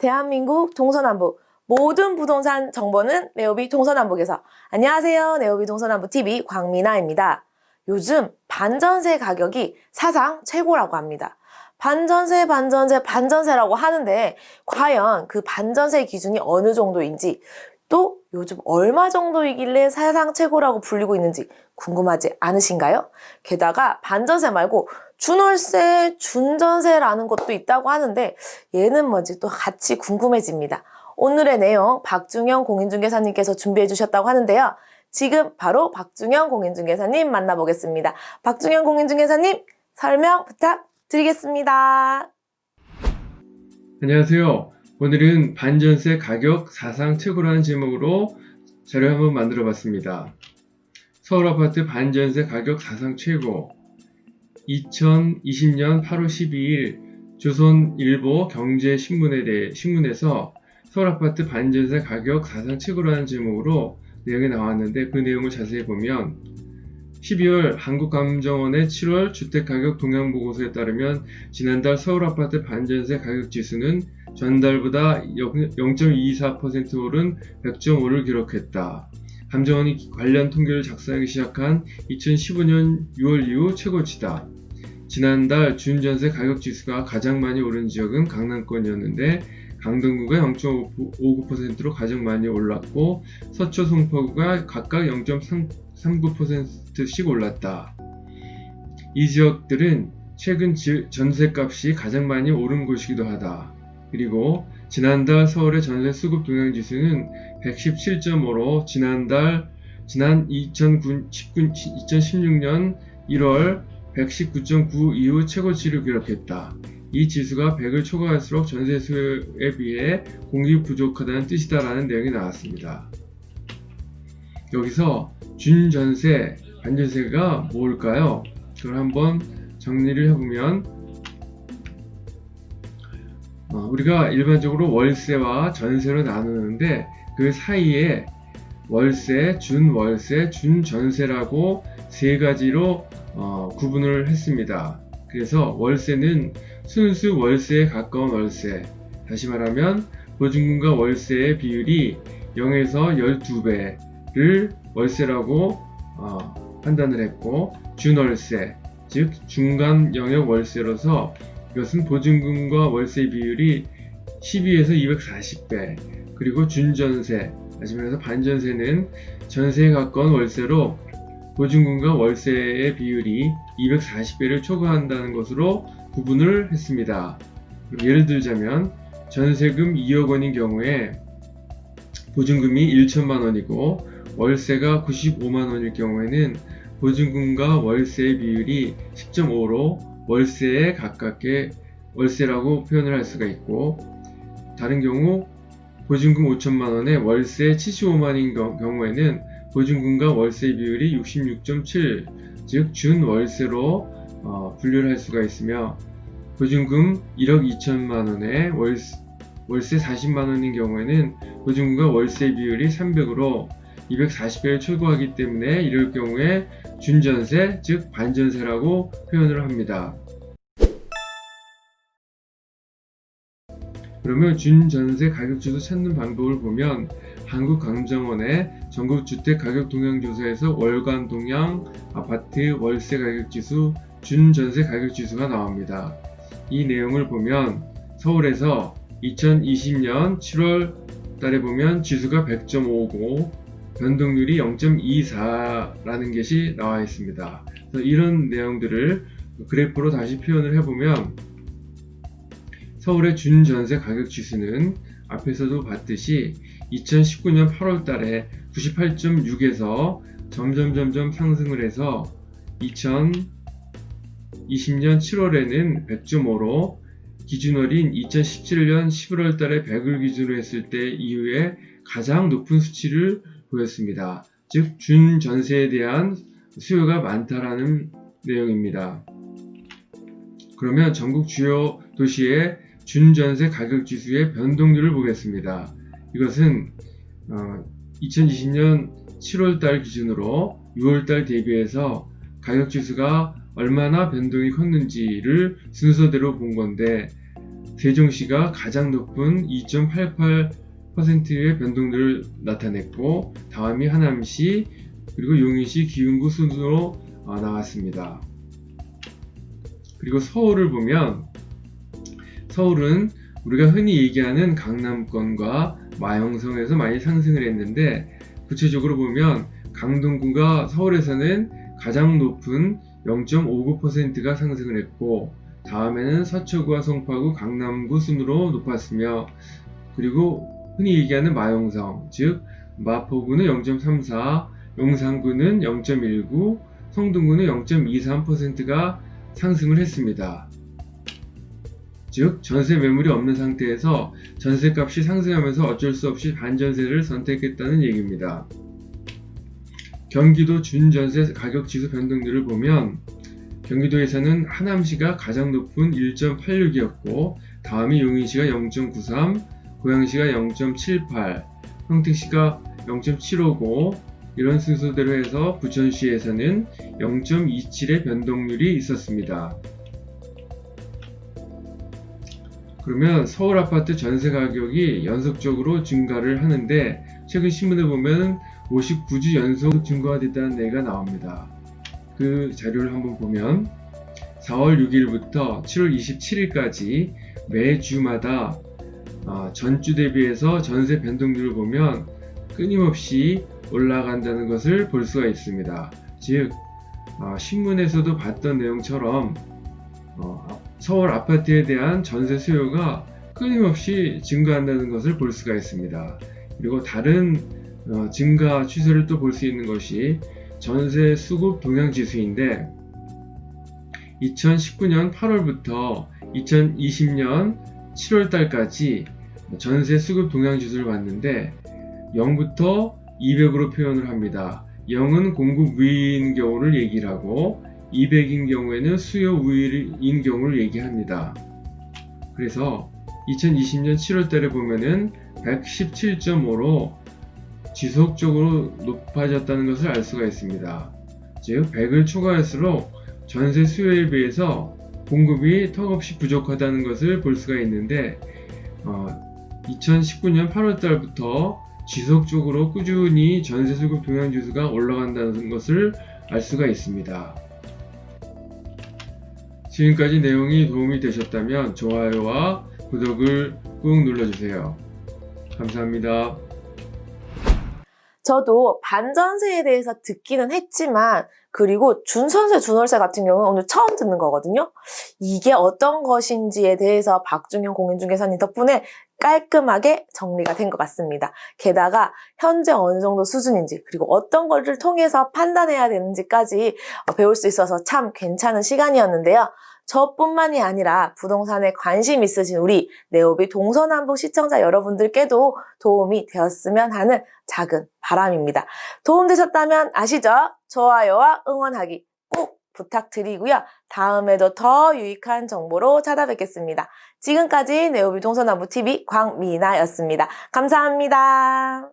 대한민국 동서남북 모든 부동산 정보는 네오비 동서남북에서. 안녕하세요. 네오비 동서남북TV 광미나입니다. 요즘 반전세 가격이 사상 최고라고 합니다. 반전세라고 하는데 과연 그 반전세 기준이 어느 정도인지, 또 요즘 얼마 정도이길래 사상 최고라고 불리고 있는지 궁금하지 않으신가요? 게다가 반전세 말고 준월세, 준전세라는 것도 있다고 하는데 얘는 뭔지 또 같이 궁금해집니다. 오늘의 내용 박중현 공인중개사님께서 준비해 주셨다고 하는데요. 지금 바로 박중현 공인중개사님 만나보겠습니다. 박중현 공인중개사님 설명 부탁드리겠습니다. 안녕하세요. 오늘은 반전세 가격 사상 최고라는 제목으로 자료 한번 만들어 봤습니다. 서울아파트 반전세 가격 사상 최고. 2020년 8월 12일 조선일보 경제신문에서 서울아파트 반전세 가격 사상 최고라는 제목으로 내용이 나왔는데, 그 내용을 자세히 보면 12월 한국감정원의 7월 주택가격 동향보고서에 따르면 지난달 서울아파트 반전세 가격지수는 전달보다 0.24% 오른 100.5를 기록했다. 감정원이 관련 통계를 작성하기 시작한 2015년 6월 이후 최고치다. 지난달 준전세 가격지수가 가장 많이 오른 지역은 강남권이었는데 강동구가 0.59%로 가장 많이 올랐고 서초, 송파구가 각각 0.39%씩 올랐다. 이 지역들은 최근 전세값이 가장 많이 오른 곳이기도 하다. 그리고 지난달 서울의 전세 수급 동향지수는 117.5로 지난 2016년 1월 119.9 이후 최고치를 기록했다. 이 지수가 100을 초과할수록 전세 수요에 비해 공급이 부족하다는 뜻이다라는 내용이 나왔습니다. 여기서 준전세, 반전세가 뭘까요? 그걸 한번 정리를 해보면, 우리가 일반적으로 월세와 전세로 나누는데 그 사이에 월세, 준월세, 준전세라고 세 가지로 구분을 했습니다. 그래서 월세는 순수 월세에 가까운 월세, 다시 말하면 보증금과 월세의 비율이 0에서 12배를 월세라고 판단을 했고, 준월세, 즉 중간 영역 월세로서 이것은 보증금과 월세 비율이 12에서 240배, 그리고 준전세, 다시 말해서 반전세는 전세에 가까운 월세로 보증금과 월세의 비율이 240배를 초과한다는 것으로 구분을 했습니다. 예를 들자면 전세금 2억 원인 경우에 보증금이 1천만 원이고 월세가 95만 원일 경우에는 보증금과 월세의 비율이 10.5로 월세에 가깝게 월세라고 표현을 할 수가 있고, 다른 경우 보증금 5천만 원에 월세 75만인 경우에는 보증금과 월세 비율이 66.7, 즉 준월세로 분류를 할 수가 있으며, 보증금 1억 2천만 원에 월세 40만 원인 경우에는 보증금과 월세 비율이 300으로 240배를 초과하기 때문에 이럴 경우에 준전세, 즉 반전세라고 표현을 합니다. 그러면 준전세 가격지수 찾는 방법을 보면 한국감정원의 전국주택가격 동향조사에서 월간 동향 아파트 월세 가격지수, 준전세 가격지수가 나옵니다. 이 내용을 보면 서울에서 2020년 7월 달에 보면 지수가 100.5고 변동률이 0.24라는 것이 나와 있습니다. 그래서 이런 내용들을 그래프로 다시 표현을 해보면 서울의 준전세 가격지수는 앞에서도 봤듯이 2019년 8월 달에 98.6에서 점점 상승을 해서 2020년 7월에는 100.5로 기준월인 2017년 11월 달에 100을 기준으로 했을 때 이후에 가장 높은 수치를 보였습니다. 즉 준전세에 대한 수요가 많다라는 내용입니다. 그러면 전국 주요 도시의 준전세 가격지수의 변동률을 보겠습니다. 이것은 2020년 7월달 기준으로 6월달 대비해서 가격지수가 얼마나 변동이 컸는지를 순서대로 본 건데, 세종시가 가장 높은 2.88%의 변동률을 나타냈고, 다음이 하남시 그리고 용인시 기흥구 순으로 나왔습니다. 그리고 서울을 보면, 서울은 우리가 흔히 얘기하는 강남권과 마영성에서 많이 상승을 했는데, 구체적으로 보면 강동구가 서울에서는 가장 높은 0.59%가 상승을 했고, 다음에는 서초구와 송파구, 강남구 순으로 높았으며, 그리고 흔히 얘기하는 마용성, 즉 마포구는 0.34, 용산구는 0.19, 성동구는 0.23%가 상승을 했습니다. 즉 전세 매물이 없는 상태에서 전세값이 상승하면서 어쩔 수 없이 반전세를 선택했다는 얘기입니다. 경기도 준전세 가격지수 변동률을 보면, 경기도에서는 하남시가 가장 높은 1.86이었고, 다음이 용인시가 0.93, 고양시가 0.78, 평택시가 0.759, 이런 순서대로 해서 부천시에서는 0.27의 변동률이 있었습니다. 그러면 서울 아파트 전세 가격이 연속적으로 증가를 하는데, 최근 신문에 보면 59주 연속 증가가 됐다는 얘기가 나옵니다. 그 자료를 한번 보면 4월 6일부터 7월 27일까지 매주마다 전주 대비해서 전세 변동률을 보면 끊임없이 올라간다는 것을 볼 수가 있습니다. 즉 신문에서도 봤던 내용처럼 서울 아파트에 대한 전세 수요가 끊임없이 증가한다는 것을 볼 수가 있습니다. 그리고 다른 증가 추세를 또 볼 수 있는 것이 전세 수급 동향 지수인데, 2019년 8월부터 2020년 7월 달까지 전세 수급 동향 지수를 봤는데 0부터 200으로 표현을 합니다. 0은 공급 우위인 경우를 얘기를 하고 200인 경우에는 수요 우위인 경우를 얘기합니다. 그래서 2020년 7월 달에 보면은 117.5로 지속적으로 높아졌다는 것을 알 수가 있습니다. 즉 100을 초과할수록 전세 수요에 비해서 공급이 턱없이 부족하다는 것을 볼 수가 있는데, 2019년 8월 달부터 지속적으로 꾸준히 전세 수급 동향 지수가 올라간다는 것을 알 수가 있습니다. 지금까지 내용이 도움이 되셨다면 좋아요와 구독을 꾹 눌러주세요. 감사합니다. 저도 반전세에 대해서 듣기는 했지만, 그리고 준선세, 준월세 같은 경우는 오늘 처음 듣는 거거든요. 이게 어떤 것인지에 대해서 박중현 공인중개사님 덕분에 깔끔하게 정리가 된 것 같습니다. 게다가 현재 어느 정도 수준인지, 그리고 어떤 것을 통해서 판단해야 되는지까지 배울 수 있어서 참 괜찮은 시간이었는데요. 저뿐만이 아니라 부동산에 관심 있으신 우리 네오비 동서남북 시청자 여러분들께도 도움이 되었으면 하는 작은 바람입니다. 도움되셨다면 아시죠? 좋아요와 응원하기 꼭 부탁드리고요. 다음에도 더 유익한 정보로 찾아뵙겠습니다. 지금까지 네오비 동서남북TV 광미나였습니다. 감사합니다.